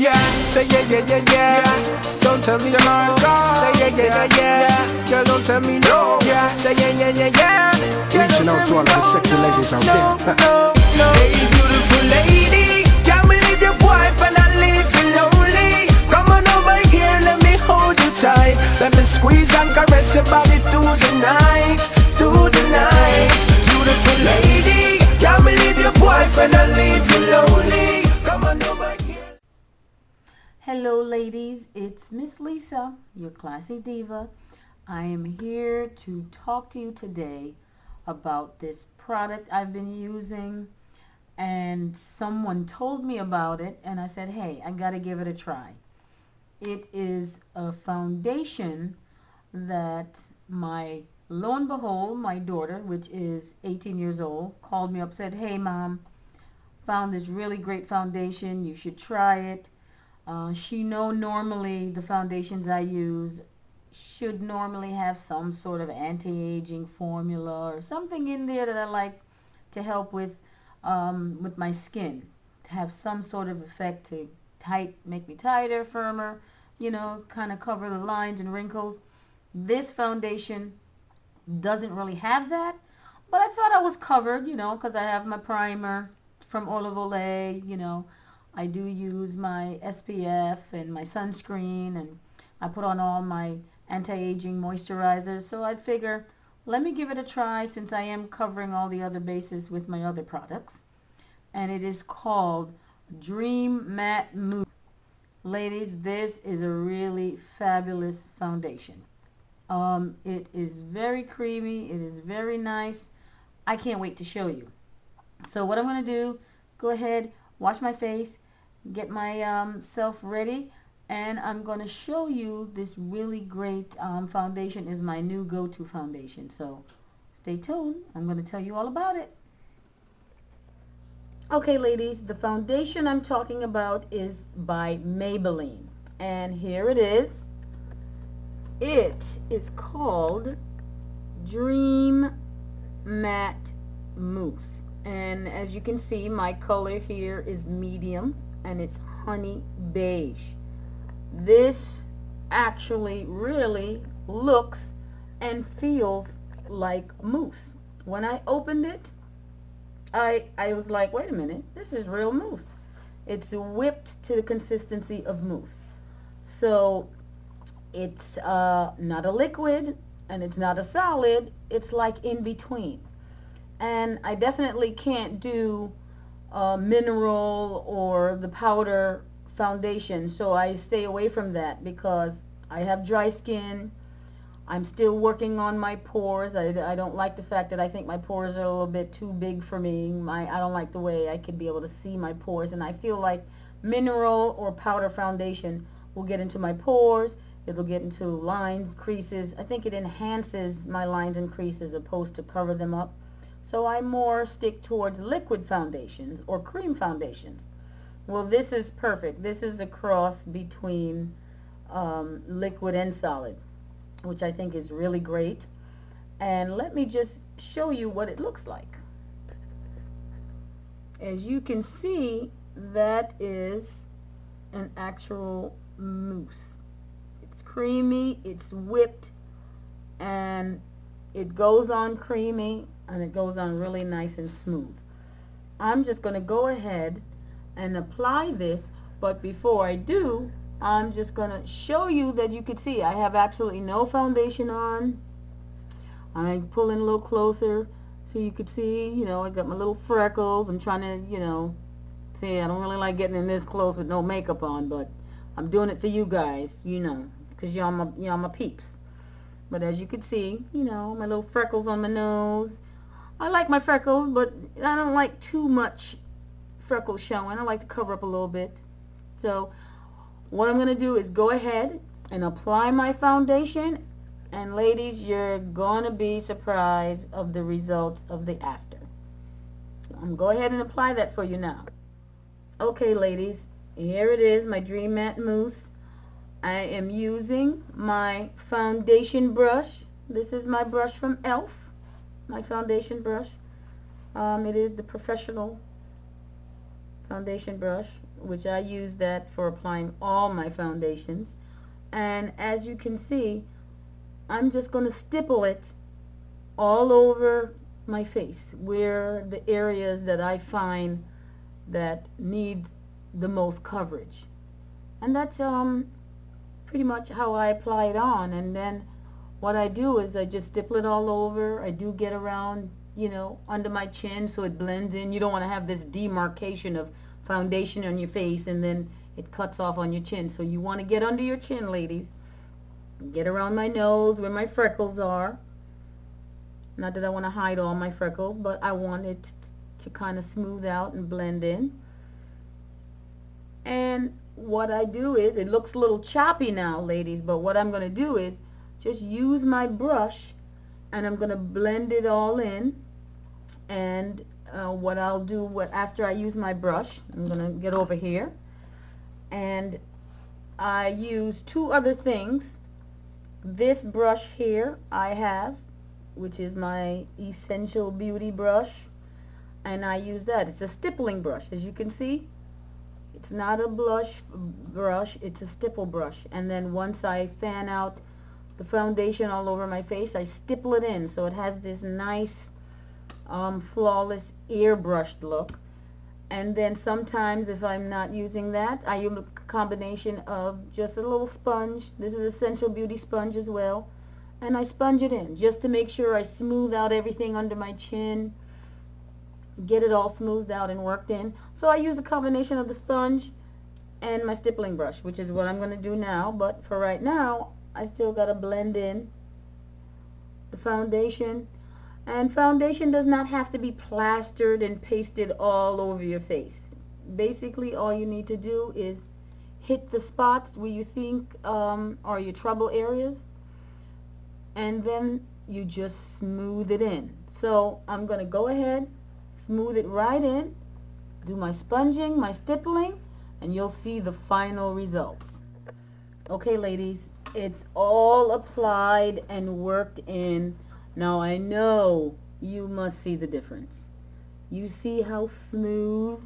Yeah, say yeah. Don't tell me no. Say yeah. Girl, don't tell me no. Yeah, say yeah. Reaching out to all of the sexy ladies out there. No. Hey, beautiful lady, can't believe your boyfriend I leave you lonely. Come on over here, let me hold you tight. Let me squeeze and caress your body through the night. Beautiful lady, can't believe your boyfriend I leave you lonely. Come on over here. Hello ladies, it's Miss Lisa, your classy diva. I am here to talk to you today about this product I've been using, and someone told me about it and I said, hey, I gotta give it a try. It is a foundation that lo and behold, my daughter, which is 18 years old, called me up, said, hey mom, found this really great foundation, you should try it. She know normally the foundations I use should normally have some sort of anti-aging formula or something in there that I like to help with my skin, to have some sort of effect to make me tighter, firmer, kind of cover the lines and wrinkles. This foundation doesn't really have that, but I thought I was covered, because I have my primer from Olive Olay, I do use my SPF and my sunscreen, and I put on all my anti-aging moisturizers. So I'd figure, let me give it a try since I am covering all the other bases with my other products. And it is called Dream Matte Mousse. Ladies, this is a really fabulous foundation. It is very creamy. It is very nice. I can't wait to show you. So what I'm going to do, go ahead, wash my face, get my self ready, and I'm going to show you this really great foundation. Is my new go-to foundation. So stay tuned. I'm going to tell you all about it. Okay ladies, the foundation I'm talking about is by Maybelline, and here it is. It is called Dream Matte Mousse, and as you can see, my color here is medium and it's honey beige. This actually really looks and feels like mousse. When I opened it, I was like, wait a minute, this is real mousse. It's whipped to the consistency of mousse. So it's not a liquid and it's not a solid. It's like in between. And I definitely can't do mineral or the powder foundation, so I stay away from that because I have dry skin. I'm still working on my pores. I don't like the fact that I think my pores are a little bit too big for me. I don't like the way I could be able to see my pores, and I feel like mineral or powder foundation will get into my pores. It'll get into lines, creases. I think it enhances my lines and creases opposed to cover them up. So I more stick towards liquid foundations or cream foundations. Well, this is perfect. This is a cross between liquid and solid, which I think is really great. And let me just show you what it looks like. As you can see, that is an actual mousse. It's creamy, it's whipped, and it goes on creamy, and it goes on really nice and smooth. I'm just going to go ahead and apply this, but before I do, I'm just going to show you that you can see I have absolutely no foundation on. I pull in a little closer so you could see, I got my little freckles. I'm trying to, see, I don't really like getting in this close with no makeup on, but I'm doing it for you guys, because y'all my peeps. But as you can see, my little freckles on my nose. I like my freckles, but I don't like too much freckles showing. I like to cover up a little bit. So what I'm going to do is go ahead and apply my foundation, and ladies, you're going to be surprised of the results of the after. So I'm going to go ahead and apply that for you now. Okay ladies, here it is, my Dream Matte Mousse. I am using my foundation brush. This is my brush from e.l.f., my foundation brush. It is the professional foundation brush, which I use that for applying all my foundations. And as you can see, I'm just going to stipple it all over my face, where the areas that I find that need the most coverage. And that's pretty much how I apply it on. And then what I do is I just stipple it all over. I do get around, you know, under my chin so it blends in. You don't want to have this demarcation of foundation on your face and then it cuts off on your chin. So you want to get under your chin, ladies. Get around my nose where my freckles are. Not that I want to hide all my freckles, but I want it to kind of smooth out and blend in. And what I do is, it looks a little choppy now, ladies, but what I'm going to do is just use my brush and I'm going to blend it all in. And what I'll do after I use my brush, I'm going to get over here, and I use two other things. This brush here I have, which is my Essential Beauty brush, and I use that. It's a stippling brush, as you can see. It's not a blush brush, it's a stipple brush. And then once I fan out the foundation all over my face, I stipple it in so it has this nice flawless airbrushed look. And then sometimes if I'm not using that, I use a combination of just a little sponge. This is Essential Beauty sponge as well. And I sponge it in just to make sure I smooth out everything under my chin, get it all smoothed out and worked in. So I use a combination of the sponge and my stippling brush, which is what I'm going to do now. But for right now, I still got to blend in the foundation. And foundation does not have to be plastered and pasted all over your face. Basically, all you need to do is hit the spots where you think are your trouble areas, and then you just smooth it in. So I'm going to go ahead, smooth it right in, do my sponging, my stippling, and you'll see the final results. Okay, ladies, it's all applied and worked in. Now I know you must see the difference. You see how smooth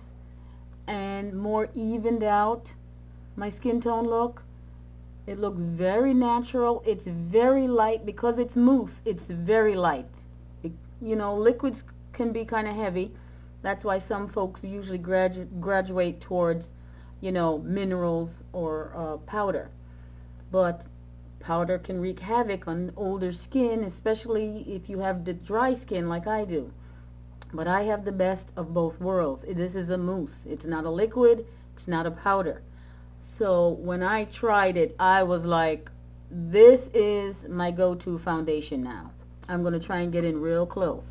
and more evened out my skin tone look? It looks very natural. It's very light because it's mousse. It's very light. You know, liquids can be kind of heavy. That's why some folks usually graduate towards, you know, minerals or powder. But powder can wreak havoc on older skin, especially if you have the dry skin like I do. But I have the best of both worlds. This is a mousse. It's not a liquid. It's not a powder. So when I tried it, I was like, this is my go-to foundation now. I'm going to try and get in real close.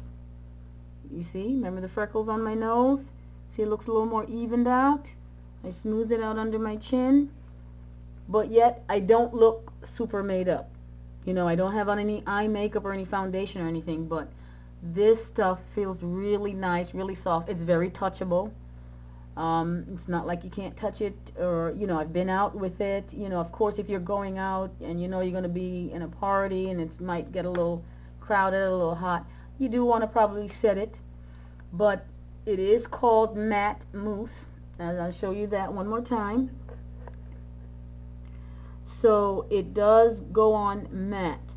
You see? Remember the freckles on my nose? See, it looks a little more evened out. I smooth it out under my chin. But yet, I don't look super made up. You know, I don't have on any eye makeup or any foundation or anything, but this stuff feels really nice, really soft. It's very touchable. It's not like you can't touch it, or, you know, I've been out with it. You know, of course, if you're going out and you know you're going to be in a party and it might get a little crowded, a little hot, you do want to probably set it. But it is called matte mousse, and I'll show you that one more time. So it does go on matte,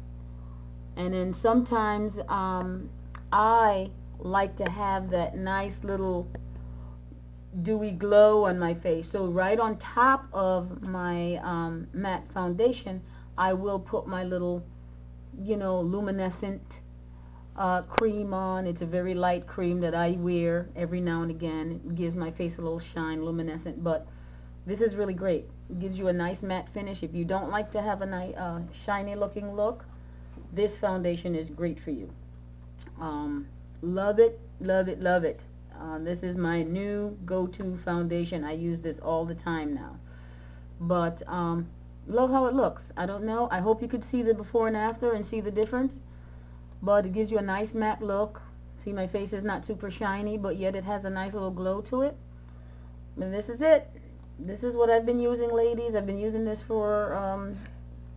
and then sometimes I like to have that nice little dewy glow on my face. So right on top of my matte foundation, I will put my little, you know, luminescent cream on. It's a very light cream that I wear every now and again. It gives my face a little shine, luminescent, but this is really great. It gives you a nice matte finish. If you don't like to have a nice shiny looking look, this foundation is great for you. Love it, love it, love it. This is my new go-to foundation. I use this all the time now. But love how it looks. I don't know. I hope you could see the before and after and see the difference. But it gives you a nice matte look. See, my face is not super shiny, but yet it has a nice little glow to it. And this is it. This is what I've been using, ladies. I've been using this for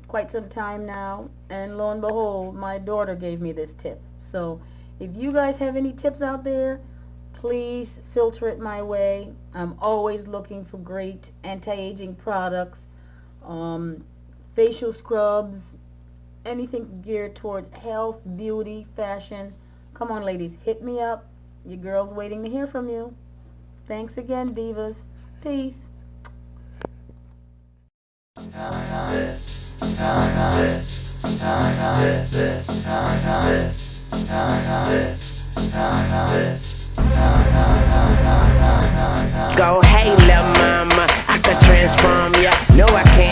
quite some time now. And lo and behold, my daughter gave me this tip. So if you guys have any tips out there, please filter it my way. I'm always looking for great anti-aging products, facial scrubs, anything geared towards health, beauty, fashion. Come on, ladies, hit me up. Your girl's waiting to hear from you. Thanks again, divas. Peace. Go, hey, lil' mama, I could transform ya. No, I can't.